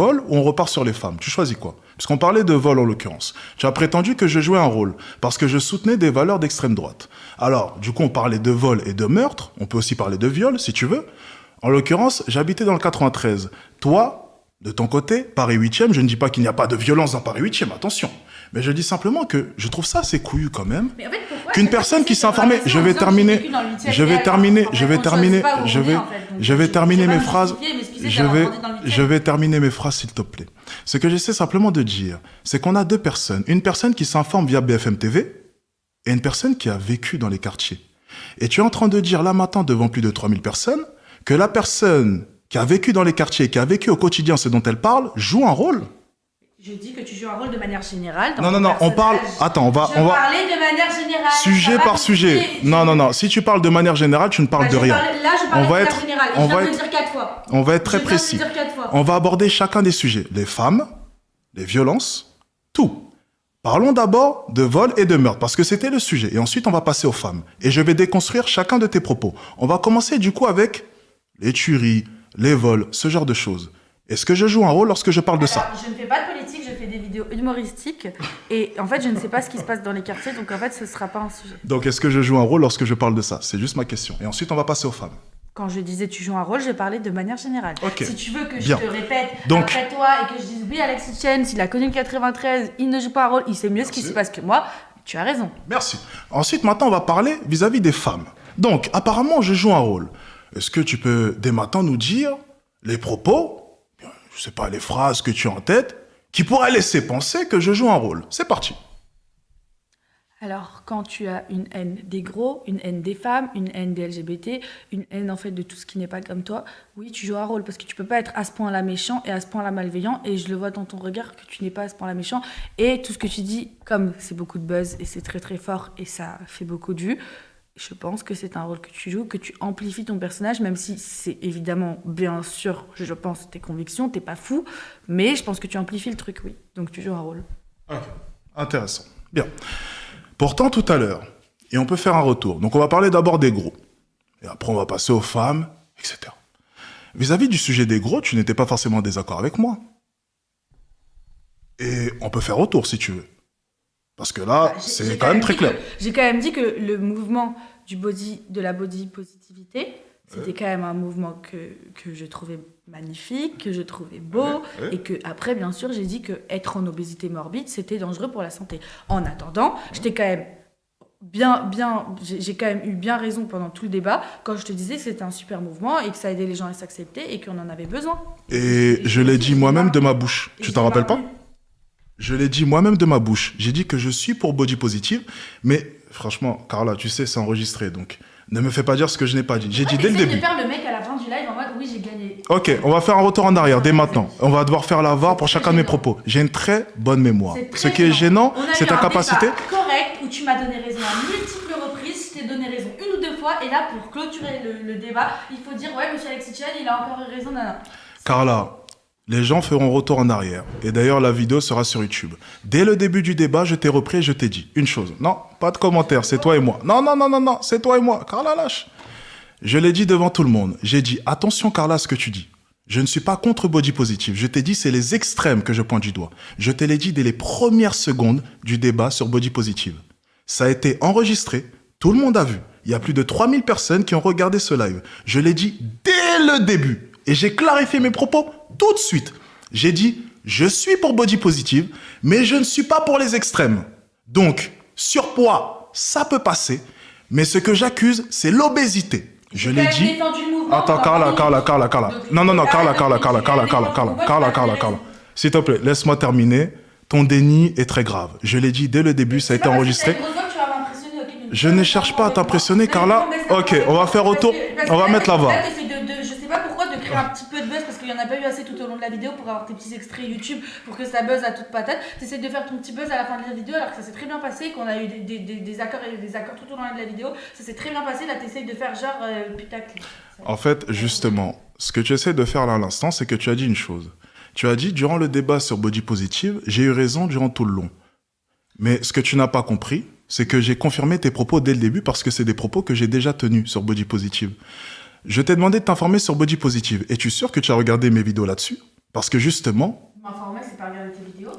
vol ou on repart sur les femmes? Tu choisis quoi? Puisqu'on parlait de vol en l'occurrence. Tu as prétendu que je jouais un rôle parce que je soutenais des valeurs d'extrême droite. Alors, du coup, on parlait de vol et de meurtre. On peut aussi parler de viol, si tu veux. En l'occurrence, j'habitais dans le 93. Toi, de ton côté, Paris 8e, je ne dis pas qu'il n'y a pas de violence dans Paris 8e, attention. Mais je dis simplement que je trouve ça assez couillu quand même. Mais en fait, pourquoi qu'une personne qui s'est informée, je vais terminer mes phrases, je vais terminer mes phrases s'il te plaît. Ce que j'essaie simplement de dire, c'est qu'on a deux personnes. Une personne qui s'informe via BFM TV et une personne qui a vécu dans les quartiers. Et tu es en train de dire là maintenant devant plus de 3000 personnes que la personne qui a vécu dans les quartiers, qui a vécu au quotidien ce dont elle parle, joue un rôle. Je dis que tu joues un rôle de manière générale. Non, on parle... Attends, on va... Je parlais de manière générale. Sujet par sujet. Non. Si tu parles de manière générale, tu ne parles de rien. Là, je parle de manière générale. Je viens de le dire 4 fois. On va être très précis. On va aborder chacun des sujets. Les femmes, les violences, tout. Parlons d'abord de vol et de meurtre, parce que c'était le sujet. Et ensuite, on va passer aux femmes. Et je vais déconstruire chacun de tes propos. On va commencer du coup avec les tueries, les vols, ce genre de choses. Est-ce que je joue un rôle lorsque je parle de ça? Je ne fais pas de politique, je fais des vidéos humoristiques. Et en fait, je ne sais pas ce qui se passe dans les quartiers, donc en fait, ce ne sera pas un sujet. Donc, est-ce que je joue un rôle lorsque je parle de ça? C'est juste ma question. Et ensuite, on va passer aux femmes. Quand je disais tu joues un rôle, je parlais de manière générale. Okay. Si tu veux que Bien. je te répète donc, après toi et que je dise oui, Alexis Chen, s'il a connu le 93, il ne joue pas un rôle, il sait mieux ce qui se passe que moi, tu as raison. Merci. Ensuite, maintenant, on va parler vis-à-vis des femmes. Donc, apparemment, je joue un rôle. Est-ce que tu peux, dès maintenant, nous dire les propos, je sais pas, les phrases que tu as en tête, qui pourraient laisser penser que je joue un rôle? C'est parti. Alors, quand tu as une haine des gros, une haine des femmes, une haine des LGBT, une haine en fait de tout ce qui n'est pas comme toi, oui, tu joues un rôle parce que tu peux pas être à ce point-là méchant et à ce point-là malveillant, et je le vois dans ton regard que tu n'es pas à ce point-là méchant, et tout ce que tu dis, comme c'est beaucoup de buzz et c'est très très fort et ça fait beaucoup de vues, je pense que c'est un rôle que tu joues, que tu amplifies ton personnage, même si c'est évidemment, bien sûr, je pense, tes convictions, t'es pas fou, mais je pense que tu amplifies le truc, oui. Donc tu joues un rôle. Ok, intéressant. Bien. Pourtant, tout à l'heure, et on peut faire un retour. Donc on va parler d'abord des gros. Et après, on va passer aux femmes, etc. Vis-à-vis du sujet des gros, tu n'étais pas forcément en désaccord avec moi. Et on peut faire retour, si tu veux. Parce que là, c'est quand même très clair. J'ai quand même dit que le mouvement de la body positivité, c'était quand même un mouvement que je trouvais magnifique, que je trouvais beau, et que après, bien sûr, j'ai dit que être en obésité morbide, c'était dangereux pour la santé. En attendant, j'étais quand même j'ai quand même eu bien raison pendant tout le débat quand je te disais que c'était un super mouvement et que ça aidait les gens à s'accepter et qu'on en avait besoin. Et je l'ai dit moi-même de ma bouche. Tu t'en rappelles pas? Je l'ai dit moi-même de ma bouche. J'ai dit que je suis pour body positive, mais franchement, Carla, tu sais, c'est enregistré, donc ne me fais pas dire ce que je n'ai pas dit. J'ai dit dès le début. De faire le mec à la fin du live en mode oui, j'ai gagné. Ok, on va faire un retour en arrière dès maintenant. On va devoir faire la VAR pour chacun de mes propos. J'ai une très bonne mémoire. Ce qui est gênant, c'est ta capacité. Correct, où tu m'as donné raison à multiples reprises, je t'ai donné raison une ou deux fois, et là, pour clôturer le débat, il faut dire ouais, monsieur Alexis Chen, il a encore eu raison, nana. Carla, les gens feront retour en arrière. Et d'ailleurs, la vidéo sera sur YouTube. Dès le début du débat, je t'ai repris et je t'ai dit une chose. Non, pas de commentaire, c'est toi et moi. Non, c'est toi et moi. Carla, lâche. Je l'ai dit devant tout le monde. J'ai dit, attention Carla à ce que tu dis. Je ne suis pas contre body positive. Je t'ai dit, c'est les extrêmes que je pointe du doigt. Je te l'ai dit dès les premières secondes du débat sur body positive. Ça a été enregistré. Tout le monde a vu. Il y a plus de 3000 personnes qui ont regardé ce live. Je l'ai dit dès le début. Et j'ai clarifié mes propos tout de suite. J'ai dit, je suis pour body positive, mais je ne suis pas pour les extrêmes. Donc, surpoids, ça peut passer. Mais ce que j'accuse, c'est l'obésité. Je l'ai dit. Attends, Carla. Non, Carla. S'il te plaît, laisse-moi terminer. Ton déni est très grave. Je l'ai dit dès le début, ça a été enregistré. Je ne cherche pas à t'impressionner, Carla. Ok, on va faire retour. On va mettre la VAR. Je sais pas pourquoi de créer un petit peu de buzz parce qu'il y en a pas eu assez tout au long de la vidéo pour avoir tes petits extraits YouTube pour que ça buzz à toute patate. T'essaies de faire ton petit buzz à la fin de la vidéo alors que ça s'est très bien passé, qu'on a eu des accords et des accords tout au long de la vidéo. Ça s'est très bien passé. Là, t'essayes de faire genre putaclic. En fait, justement, ce que tu essaies de faire là à l'instant, c'est que tu as dit une chose. Tu as dit, durant le débat sur body positive, j'ai eu raison durant tout le long. Mais ce que tu n'as pas compris, c'est que j'ai confirmé tes propos dès le début parce que c'est des propos que j'ai déjà tenus sur body positive. Je t'ai demandé de t'informer sur body positive. Es-tu sûr que tu as regardé mes vidéos là-dessus? Parce que justement, M'informer, c'est pas regarder tes vidéos.